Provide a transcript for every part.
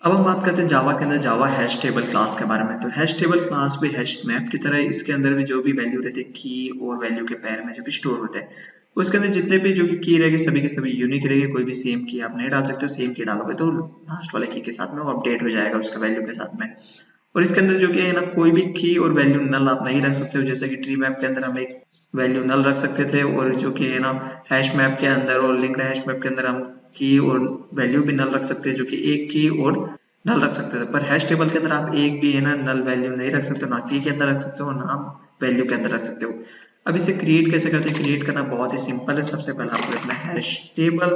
अब हम बात करते हैं जावा के अंदर जावा हैश टेबल क्लास के बारे में। तो हैश टेबल क्लास भी हैश मैप की तरह इसके अंदर भी जो भी वैल्यू रहती है की और वैल्यू के पैर में जो भी स्टोर होते हैं, उसके अंदर जितने भी जो की रहेगी सभी के सभी यूनिक रहेगी। कोई भी सेम की आप नहीं डाल सकते हो, सेम की डालोगे तो लास्ट वाले की के साथ में वो अपडेट हो जाएगा उसका वैल्यू के साथ में। और इसके अंदर जो कि है ना, कोई भी की और वैल्यू नल आप नहीं रख सकते हो। जैसे कि ट्री मैप के अंदर हम एक वैल्यू नल रख सकते थे, और जो कि है ना हैश मैप के अंदर और लिंक्ड हैश मैप के अंदर हम की और वैल्यू भी नल रख सकते हैं, जो कि एक की और नल रख सकते थे। पर हैश टेबल के अंदर आप एक भी है ना नल वैल्यू नहीं रख सकते हो, ना की के अंदर रख सकते हो ना वैल्यू के अंदर रख सकते हो। अब इसे क्रिएट कैसे करते हैं? क्रिएट करना बहुत ही सिंपल है। सबसे पहले आपको लिखना है हैश टेबल,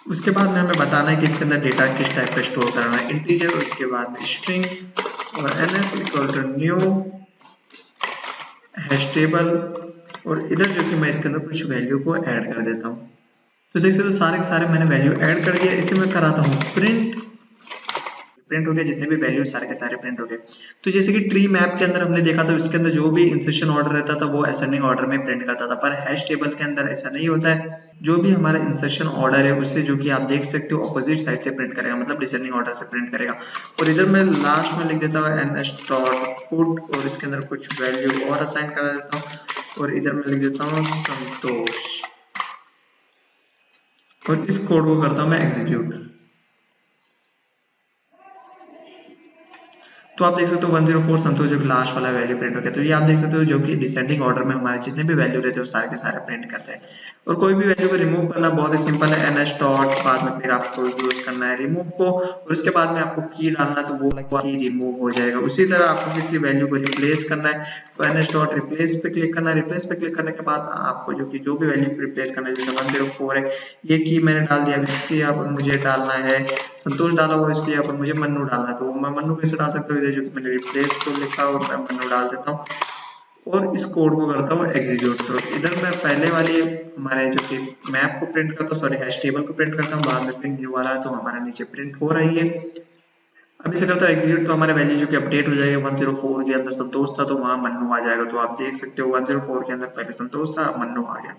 उसके बाद में हमें बताना है कि इसके अंदर डेटा किस टाइप का स्टोर करना है, इंटीजर, और उसके बाद में स्ट्रिंग्स, और ns equal to new hash table, और इधर जो कि मैं इसके अंदर कुछ वैल्यू को ऐड कर देता हूँ। तो देख सकते हो सारे के सारे मैंने वैल्यू ऐड कर दिया। इसे मैं कराता हूँ प्रिंट। प्रिंट हो गया, जितने भी वैल्यू सारे के सारे प्रिंट हो गए। तो जैसे कि ट्री मैप के अंदर हमने देखा था, इसके अंदर जो भी इंसर्शन ऑर्डर रहता था वो असेंडिंग ऑर्डर में प्रिंट करता था, पर हैश टेबल के अंदर ऐसा नहीं होता है। जो भी हमारा इंसर्शन ऑर्डर है उसे जो कि आप देख सकते हो ऑपोजिट साइड से प्रिंट करेगा, मतलब डिसेंडिंग ऑर्डर से प्रिंट करेगा। और इधर मैं लास्ट में लिख देता हूँ ns डॉट पुट, और इसके अंदर कुछ वैल्यू और असाइन कर देता हूँ, और इधर मैं लिख देता हूँ संतोष, और इस कोड को करता हूँ मैं एग्जीक्यूट। तो आप देख सकते हो 104 संतोष जो कि लास्ट वाला वैल्यू प्रिंट हो गया। तो ये आप देख सकते हो जो कि डिसेंडिंग ऑर्डर में हमारे जितने भी वैल्यू रहते हैं वो सारे के सारे प्रिंट करते हैं। और कोई भी वैल्यू को रिमूव करना बहुत ही सिंपल है, ns डॉट, बाद में फिर आपको यूज करना है रिमूव को, और उसके बाद में आपको की डालना है तो वो की रिमूव हो जाएगा। उसी तरह आपको किसी वैल्यू को रिप्लेस करना है तो ns डॉट रिप्लेस पे क्लिक करना है। रिप्लेस पे क्लिक करने के बाद आपको जो भी वैल्यू रिप्लेस करना है, जैसे 104 है, ये की मैंने डाल दिया। इसके यहाँ पर मुझे डालना है संतोष डाला हुआ, इसके यहाँ पर मुझे मन्नू डालना है, तो मैं मन्नू कैसे डाल सकता हूँ? इधर जो कि मैंने रिप्लेस को लिखा और मैं मन्नू डाल देता हूँ और इस कोड को करता हूँ एग्जीक्यूट। तो इधर मैं पहले वाली हमारे जो कि मैप को प्रिंट करता हूँ, सॉरी हैश टेबल को प्रिंट करता हूँ, बाद में फिर न्यू वाला है तो हमारा नीचे प्रिंट हो रही है। अब इसे करता हूँ एग्जीक्यूट, तो हमारे वैल्यू जो कि अपडेट हो जाएगा। 104 के अंदर संतोष था तो वहां मन्नू आ जाएगा। तो आप देख सकते हो 104 के अंदर पहले संतोष था, मन्नू आ गया।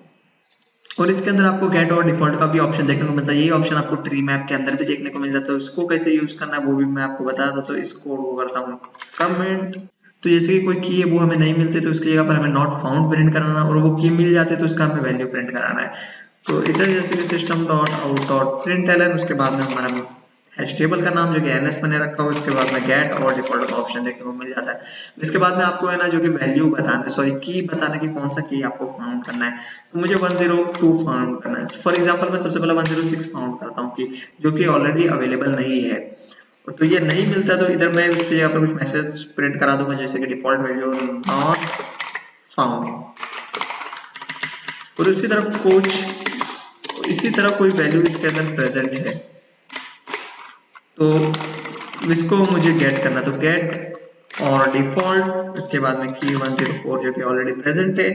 और इसके अंदर आपको गेट और डिफॉल्ट का भी ऑप्शन देखने को मिलता है। यही ऑप्शन आपको ट्री मैप के अंदर भी देखने को मिल जाता है। उसको कैसे यूज करना है वो भी मैं आपको बता देता हूँ। तो इसको वो करता हूँ कमेंट। तो जैसे कि कोई की है वो हमें नहीं मिलती तो उसकी जगह पर हमें नॉट फाउंड प्रिंट कराना, और वो की मिल जाती है तो उसका हमें वैल्यू प्रिंट कराना है। तो इधर जैसे कि system dot out dot print L, उसके बाद में हमारा हैश टेबल का नाम जो कि ns मैंने रखा हो, उसके बाद में गेट और डिफॉल्ट का ऑप्शन देखने को मिल जाता है। इसके बाद में आपको है ना जो कि वैल्यू बताना, सॉरी की बताना कि कौन सा की आपको फाउंड करना है। तो मुझे 102 फाउंड करना है। फॉर एग्जांपल मैं सबसे पहले 106 फाउंड करता हूँ कि जो कि ऑलरेडी अवेलेबल नहीं है। तो ये नहीं मिलता तो इधर मैं उसकी जगह पर कुछ मैसेज प्रिंट करा दूंगा, जैसे कि डिफॉल्ट वैल्यू नॉट फाउंड, और इसी तरह कोई वैल्यू इसके अंदर प्रेजेंट है तो इसको मुझे गेट करना। तो गेट और डिफॉल्ट, इसके बाद में की 104 जो कि ऑलरेडी प्रेजेंट है,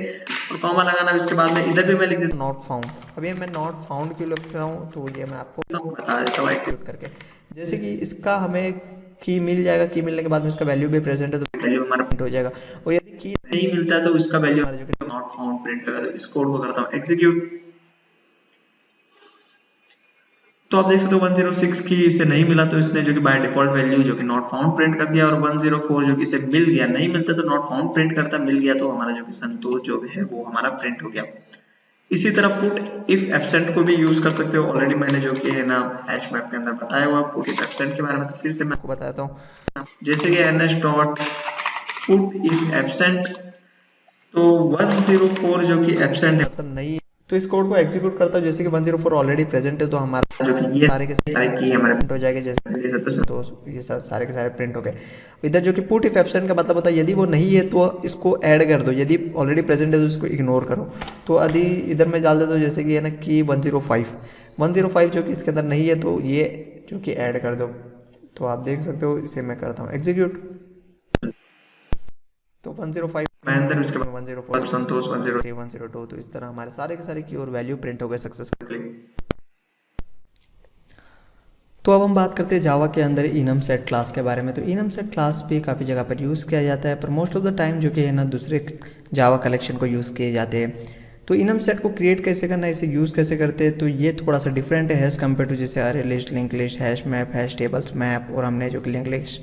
और कॉमा लगाना। इसके बाद में इधर भी मैं लिख देता हूँ नॉट फाउंड। अभी मैं नॉट फाउंड क्यों लिख रहा हूँ तो ये मैं आपको बता देता हूँ एग्जीक्यूट करके। जैसे कि इसका हमें की मिल जाएगा, की मिलने के बाद में इसका वैल्यू भी प्रेजेंट है तो वैल्यू हमारा प्रिंट हो जाएगा। और यदि की नहीं मिलता तो उसका वैल्यू हमारा जो कि नॉट फाउंड प्रिंट होगा। तो इस कोड को करता हूँ एग्जीक्यूट। तो आप देख सकते हो 106 की इसे नहीं मिला तो इसने जो कि बाय डिफॉल्ट वैल्यू जो कि नॉट फाउंड प्रिंट कर दिया, और 104 जो कि इसे मिल गया, नहीं मिलता तो नॉट फाउंड प्रिंट करता, मिल गया तो हमारा जो कि संतोष जो है वो हमारा प्रिंट हो गया। इसी तरह पुट इफ एब्सेंट को भी यूज कर सकते हो। ऑलरेडी मैंने जो कि है ना हैश मैप के अंदर बताया हुआ पुट इफ एब्सेंट के बारे में, तो फिर से मैं आपको बताता हूँ। जैसे कि ns dot put if absent, तो 104 जो कि एब्सेंट है मतलब नहीं, तो इस कोड को एग्जीक्यूट करता हूँ। जैसे कि 104 ऑलरेडी प्रेजेंट है तो हमारा जो कि ये सारे के सारे की हमारे प्रिंट हो जाएंगे। जैसे तो ये सारे के सारे प्रिंट हो गए। इधर जो कि पुट इफ एब्सेंट का मतलब होता है यदि वो नहीं है तो इसको ऐड कर दो, यदि ऑलरेडी प्रेजेंट है तो इसको इग्नोर करो। तो यदि इधर मैं डाल देता हूँ जैसे कि है ना कि 105 जो कि इसके अंदर नहीं है तो ये जो कि ऐड कर दो। तो आप देख सकते हो इसे मैं करता हूँ एग्जीक्यूट। तो 105 महेंद्र, उसके बाद 104 संतोष, 103 102, तो इस तरह हमारे सारे के सारे की और वैल्यू प्रिंट हो गए सक्सेसफुली। तो अब हम बात करते हैं जावा के अंदर इनम सेट क्लास के बारे में। तो इनम सेट क्लास भी काफ़ी जगह पर यूज़ किया जाता है, पर मोस्ट ऑफ द टाइम जो कि है ना दूसरे जावा कलेक्शन को यूज़ किए जाते हैं। तो इनम सेट को क्रिएट कैसे करना है, इसे यूज़ कैसे करते हैं, तो ये थोड़ा सा डिफरेंट है एज़ कम्पेयर टू जैसे अरे list, link list, hash map, hash tables map, और हमने जो कि लिंक लिस्ट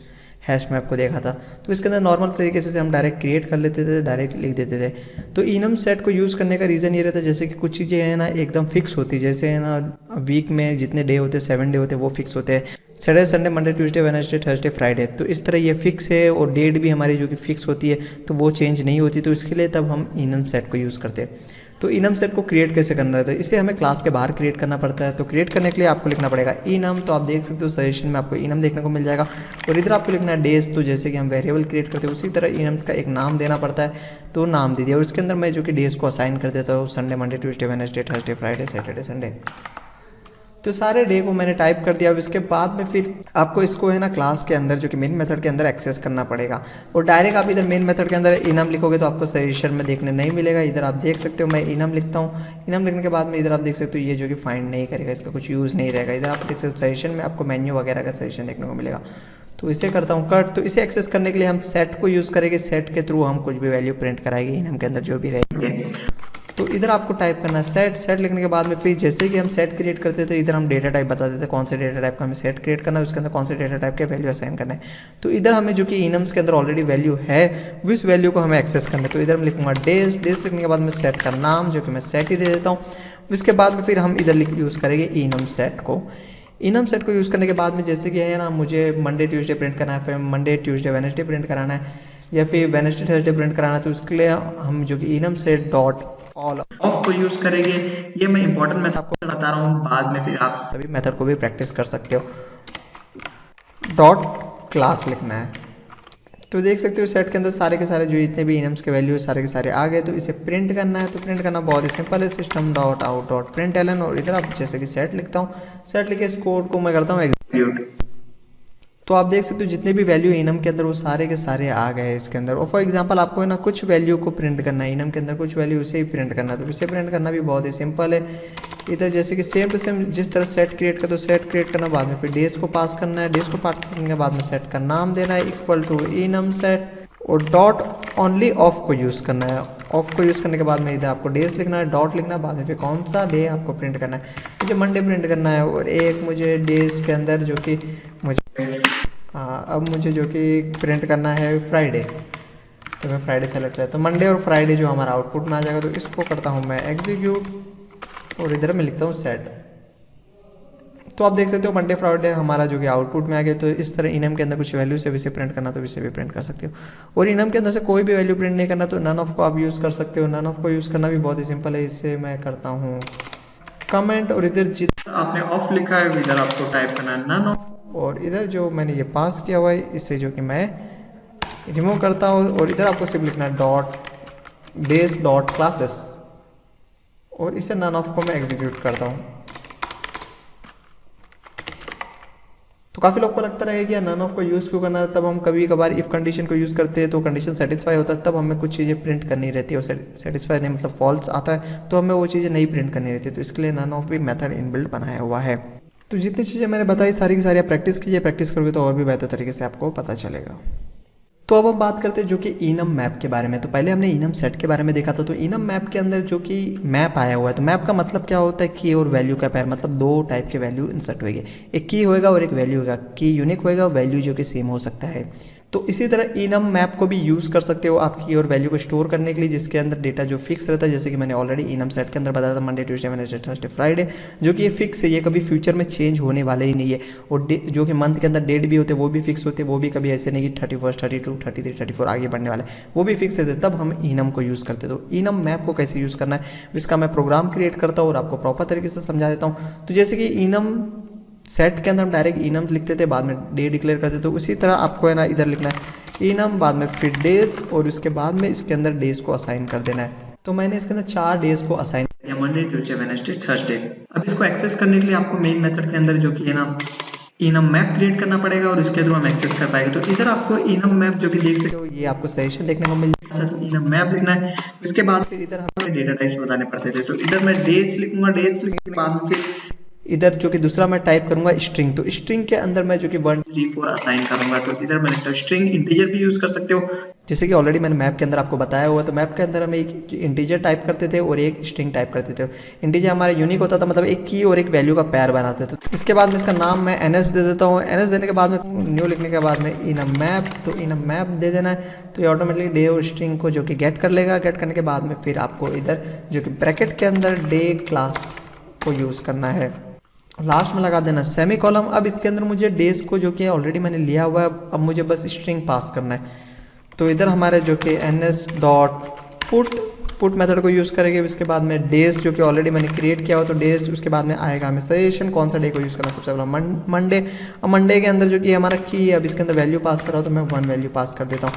हैश मैप को देखा था। तो इसके अंदर नॉर्मल तरीके से हम डायरेक्ट क्रिएट कर लेते थे, डायरेक्ट लिख देते थे। तो इनम सेट को यूज़ करने का रीज़न ये रहता है जैसे कि कुछ चीज़ें हैं ना एकदम फिक्स होती है, जैसे है ना वीक में जितने डे होते हैं 7 डे होते हैं वो फिक्स होते हैं, Saturday Sunday Monday Tuesday Wednesday Thursday Friday. तो इस तरह ये फिक्स है और डेट भी हमारी जो कि फिक्स होती है तो वो चेंज नहीं होती। तो इसके लिए तब हम इनम सेट को यूज़ करते हैं। तो इनम सेट को क्रिएट कैसे करना रहता है, इसे हमें क्लास के बाहर क्रिएट करना पड़ता है। तो क्रिएट करने के लिए आपको लिखना पड़ेगा इनम। तो आप देख सकते हो सजेशन में आपको इनम देखने को मिल जाएगा, और इधर आपको लिखना है डेज। तो जैसे कि हम वेरिएबल क्रिएट करते हैं उसी तरह इनम्स का एक नाम देना पड़ता है, तो नाम दे दिया, और इसके अंदर मैं जो कि डेज को असाइन कर देता हूँ Sunday Monday Tuesday Wednesday Thursday Friday Saturday Sunday. तो सारे डे को मैंने टाइप कर दिया। अब इसके बाद में फिर आपको इसको है ना क्लास के अंदर जो कि मेन मेथड के अंदर एक्सेस करना पड़ेगा, और डायरेक्ट आप इधर मेन मेथड के अंदर इनम लिखोगे तो आपको सजेशन में देखने नहीं मिलेगा। इधर आप देख सकते हो मैं इनम लिखता हूँ, इनम लिखने के बाद में इधर आप देख सकते हो ये जो कि फाइंड नहीं करेगा, इसका कुछ यूज़ नहीं रहेगा। इधर आप देख सकते हो सजेशन में आपको मेन्यू वगैरह का सजेशन देखने को मिलेगा। तो इसे करता हूँ कट। तो इसे एक्सेस करने के लिए हम सेट को यूज़ करेंगे, सेट के थ्रू हम कुछ भी वैल्यू प्रिंट कराएंगे इनम के अंदर जो भी रहेंगे। तो इधर आपको टाइप करना है सेट। सेट लिखने के बाद में फिर जैसे कि हम सेट क्रिएट करते थे इधर हम डेटा टाइप बता देते कौन से डेटा टाइप का हमें सेट क्रिएट करना है, उसके अंदर कौन से डेटा टाइप के वैल्यू असाइन करना है। तो इधर हमें जो कि इनम्स के अंदर ऑलरेडी वैल्यू है उस वैल्यू को हमें एक्सेस करना है। तो इधर मैं लिखूंगा डेज। डेज लिखने के बाद में सेट का नाम जो कि मैं सेट ही दे देता हूँ। उसके बाद में फिर हम इधर यूज़ करेंगे इनम सेट को। इनम सेट को यूज़ करने के बाद में जैसे कि है ना मुझे मंडे ट्यूसडे प्रिंट करना है, फिर मंडे ट्यूसडे वेडनेसडे प्रिंट कराना है, या फिर वेडनेसडे थर्सडे प्रिंट कराना है, तो उसके लिए हम जो कि enum set dot all of को यूज़ करेंगे। ये मैं इंपॉर्टेंट मेथड आपको बता रहा हूँ, बाद में फिर आप सभी मेथड को भी प्रैक्टिस कर सकते हो। डॉट क्लास लिखना है। तो देख सकते हो सेट के अंदर सारे के सारे जो इतने भी इनम्स के वैल्यू सारे के सारे आ गए। तो इसे प्रिंट करना है, तो प्रिंट करना बहुत ही सिंपल है, system dot out dot print ln, और इधर आप जैसे कि सेट लिखता हूँ, सेट लिखे इस कोड को मैं करता हूँ एग्जीक्यूट। तो आप देख सकते हो जितने भी वैल्यू इनम के अंदर वो सारे के सारे आ गए इसके अंदर। और फॉर एग्जांपल आपको है ना कुछ वैल्यू को प्रिंट करना है इनम के अंदर, कुछ वैल्यू उसे ही प्रिंट करना है। तो इसे प्रिंट करना भी बहुत ही सिंपल है। इधर जैसे कि सेम टू सेम जिस तरह सेट क्रिएट कर, तो सेट क्रिएट करना, बाद में फिर डेज को पास करना है, डेज को पास करने के बाद में सेट का नाम देना है इक्वल टू इनम सेट, और डॉट ओनली ऑफ को यूज़ करना है। ऑफ को यूज़ करने के बाद में इधर आपको डेज लिखना है, डॉट लिखना है, बाद में फिर कौन सा डे आपको प्रिंट करना है। मुझे मंडे प्रिंट करना है, और एक मुझे डेज के अंदर जो कि मुझे अब मुझे जो कि प्रिंट करना है फ्राइडे, तो मैं फ्राइडे सेलेक्ट करता हूँ। तो मंडे और फ्राइडे जो हमारा आउटपुट में आ जाएगा, तो इसको करता हूँ मैं एग्जीक्यूट, और इधर मैं लिखता हूँ सेट। तो आप देख सकते हो मंडे फ्राइडे हमारा जो कि आउटपुट में आ गया। तो इस तरह इनम के अंदर कुछ वैल्यू से इसे प्रिंट करना तो इसे भी प्रिंट कर सकते हो, और इनम के अंदर से कोई भी वैल्यू प्रिंट नहीं करना तो नन ऑफ को आप यूज़ कर सकते हो। नन ऑफ को यूज़ करना भी बहुत ही सिंपल है। इससे मैं करता हूँ कमेंट, और इधर जितना आपने ऑफ लिखा है इधर आपको टाइप करना है नन ऑफ, और इधर जो मैंने ये पास किया हुआ है इसे जो कि मैं रिमूव करता हूँ, और इधर आपको सिर्फ लिखना है डॉट डेज डॉट क्लासेस, और इसे नन ऑफ को मैं एग्जीक्यूट करता हूँ। तो काफ़ी लोग को लगता रहेगा कि नन ऑफ को यूज़ क्यों करना है। तब हम कभी कभार इफ़ कंडीशन को यूज़ करते हैं तो कंडीशन सेटिस्फाई होता है, तब हमें कुछ चीज़ें प्रिंट करनी रहती है, और सेटिस्फाई नहीं मतलब फॉल्स आता है तो हमें वो चीज़ें नहीं प्रिंट करनी रहती है। तो इसके लिए नन ऑफ भी मेथड इनबिल्ट बनाया हुआ है। तो जितनी चीज़ें मैंने बताई सारी की सारी आप प्रैक्टिस कीजिए, प्रैक्टिस करोगे तो और भी बेहतर तरीके से आपको पता चलेगा। तो अब हम बात करते हैं जो कि इनम मैप के बारे में। तो पहले हमने इनम सेट के बारे में देखा था। तो इनम मैप के अंदर जो कि मैप आया हुआ है, तो मैप का मतलब क्या होता है, की और वैल्यू का पैर, मतलब दो टाइप के वैल्यू इंसर्ट होंगे, एक की होएगा और एक वैल्यू होगा। की यूनिक होएगा, वैल्यू जो कि सेम हो सकता है। तो इसी तरह इनम मैप को भी यूज़ कर सकते हो आप की और वैल्यू को स्टोर करने के लिए, जिसके अंदर डेटा जो फिक्स रहता है, जैसे कि मैंने ऑलरेडी इनम सेट के अंदर बताया था Monday Tuesday Wednesday Thursday Friday, जो कि ये फिक्स है, ये कभी फ्यूचर में चेंज होने वाले ही नहीं है। और जो कि मंथ के अंदर डेट भी होते हैं वो भी फिक्स होते हैं, वो भी कभी ऐसे नहीं कि 31, 32, 33, 34 आगे बढ़ने वाले, वो भी फिक्स रहते, तब हम इनम को यूज़ करते। तो इनम मैप को कैसे यूज़ करना है इसका मैं प्रोग्राम क्रिएट करता हूँ और आपको प्रॉपर तरीके से समझा देता हूँ। तो जैसे कि इनम सेट के अंदर हम डायरेक्ट इनम लिखते थे, बाद में डे डिक्लेयर करते, तो उसी तरह आपको है ना इधर लिखना है इनम, बाद में फिर डेज, और उसके बाद में इसके अंदर डेज को असाइन कर देना है। तो मैंने इसके अंदर 4 डेज को असाइन किया, मंडे ट्यूसडे वेडनेसडे थर्सडे। अब इसको एक्सेस करने के लिए आपको मेन मेथड के अंदर जो कि है ना इनम मैप क्रिएट करना पड़ेगा, और इसके थ्रू हम एक्सेस कर पाएंगे। तो इधर आपको इनम मैप जो कि देख सकते हो, ये आपको सजेशन देखने को मिल जाता है। तो इनम मैप लिखना है, इसके बाद फिर इधर हमें डेटा टाइप्स बताने पड़ते थे। तो इधर मैं डेज लिखूंगा, डेज लिखने के बाद फिर इधर जो कि दूसरा मैं टाइप करूंगा स्ट्रिंग। तो स्ट्रिंग के अंदर मैं जो कि 1 3 4 असाइन करूंगा। तो इधर मैं लिखता हूँ स्ट्रिंग, इंटीजर भी यूज कर सकते हो, जैसे कि ऑलरेडी मैंने मैप के अंदर आपको बताया हुआ, तो मैप के अंदर हम एक इंटीजर टाइप करते थे और एक स्ट्रिंग टाइप करते थे। इंटीजर हमारा यूनिक होता था, मतलब एक की और एक वैल्यू का पेयर बनाते थे। तो इसके बाद में इसका नाम मैं ns दे देता हूँ। ns देने के बाद में न्यू लिखने के बाद में इन अ मैप, तो इन अ मैप दे देना है। तो ये ऑटोमेटिकली डे और स्ट्रिंग को जो कि गेट कर लेगा। गेट करने के बाद में फिर आपको इधर जो कि ब्रैकेट के अंदर डे क्लास को यूज़ करना है। लास्ट में लगा देना सेमी कॉलम। अब इसके अंदर मुझे डेज को जो कि ऑलरेडी मैंने लिया हुआ है, अब मुझे बस स्ट्रिंग पास करना है। तो इधर हमारे जो कि ns.put मेथड को यूज़ करेंगे। इसके बाद में डेज जो कि ऑलरेडी मैंने क्रिएट किया हुआ, तो डेज उसके बाद में आएगा हमें सजेशन कौन सा डे को यूज़ करना है। सबसे पहला मंडे। अब मंडे के अंदर जो कि हमारा की है, अब इसके अंदर वैल्यू पास कर रहा हूँ, तो मैं 1 वैल्यू पास कर देता हूँ।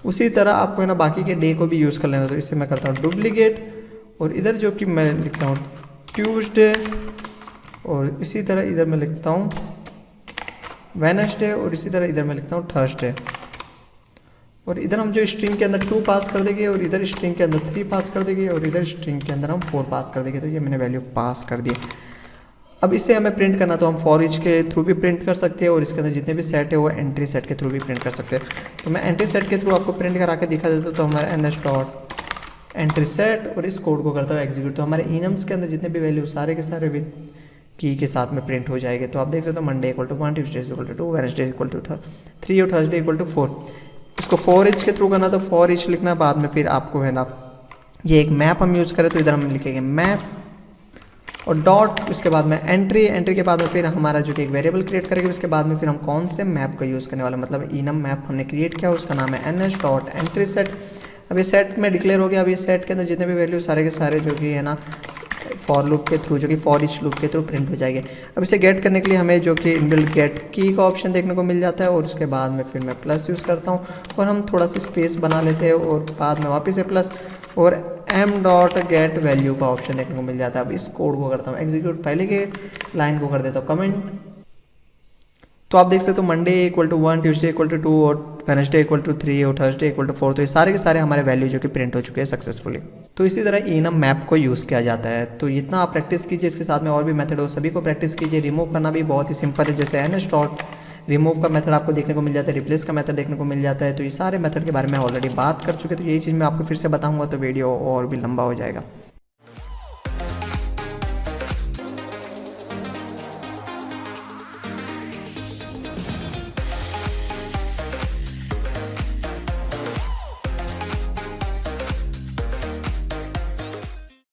उसी तरह आपको है ना बाकी के डे को भी यूज़ कर लेना। तो इससे मैं करता हूँ डुप्लीकेट और इधर जो कि मैं लिखता हूँ ट्यूसडे और इसी तरह इधर मैं लिखता हूँ वेडनेसडे और इसी तरह इधर मैं लिखता हूँ थर्सडे। और इधर हम जो स्ट्रिंग के अंदर 2 पास कर देंगे और इधर स्ट्रिंग के अंदर 3 पास कर देंगे और इधर स्ट्रिंग के अंदर हम 4 पास कर देंगे। तो ये मैंने वैल्यू पास कर दी। अब इसे हमें प्रिंट करना, तो हम फॉर ईच के थ्रू भी प्रिंट कर सकते हैं और इसके अंदर जितने भी सेट है वो एंट्री सेट के थ्रू भी प्रिंट कर सकते हैं। तो मैं एंट्री सेट के थ्रू आपको प्रिंट करा के दिखा देता हूँ। तो हमारा ns.एंट्री सेट और इस कोड को करता हूँ एग्जीक्यूट। तो हमारे इनम्स के अंदर जितने भी वैल्यू सारे के सारे विद की के साथ में प्रिंट हो जाएंगे। तो आप देख सकते हो Monday equal to 1, Tuesday equal to 2, Wednesday equal to 3 और थर्सडे इक्वल टू 4। इसको फॉर ईच के थ्रू करना, तो फॉर ईच लिखना बाद में फिर आपको है ना ये एक मैप हम यूज़ करें, तो इधर हम लिखेंगे मैप और डॉट, उसके बाद में एंट्री के बाद में फिर हमारा जो कि एक वेरिएबल क्रिएट करेंगे। उसके बाद में फिर हम कौन से मैप का यूज़ करने वाले, मतलब इनम मैप हमने क्रिएट किया, उसका नाम है ns.एंट्री सेट। अब ये सेट में डिक्लेयर हो गया। अब ये सेट के अंदर जितने भी वैल्यू सारे के सारे जो कि है ना फॉर लूप के थ्रू, जो कि फॉर ईच लूप के थ्रू प्रिंट हो जाएंगे। अब इसे गेट करने के लिए हमें जो कि इनबिल्ट गेट की का ऑप्शन देखने को मिल जाता है और उसके बाद में फिर मैं प्लस यूज़ करता हूँ और हम थोड़ा सा स्पेस बना लेते हैं और बाद में वापस से प्लस और m.get वैल्यू का ऑप्शन देखने को मिल जाता है। अब इस कोड को करता हूँ एग्जीक्यूट, पहले के लाइन को कर देता हूँ कमेंट। तो आप देख सकते हो Monday equal to 1, Tuesday equal to 2 और वेडनेसडे इक्वल टू 3 और थर्सडे इक्वल टू 4। तो ये सारे के सारे हमारे वैल्यू जो कि प्रिंट हो चुके हैं सक्सेसफुली। तो इसी तरह इनम मैप को यूज़ किया जाता है। तो इतना आप प्रैक्टिस कीजिए, इसके साथ में और भी मेथड हो सभी को प्रैक्टिस कीजिए। रिमूव करना भी बहुत ही सिंपल है, जैसे ns. रिमूव का मेथड आपको देखने को मिल जाता है, रिप्लेस का मेथड देखने को मिल जाता है। तो ये सारे मेथड के बारे में ऑलरेडी बात कर चुके हैं। तो यही चीज़ मैं आपको फिर से बताऊँगा तो वीडियो और भी लंबा हो जाएगा।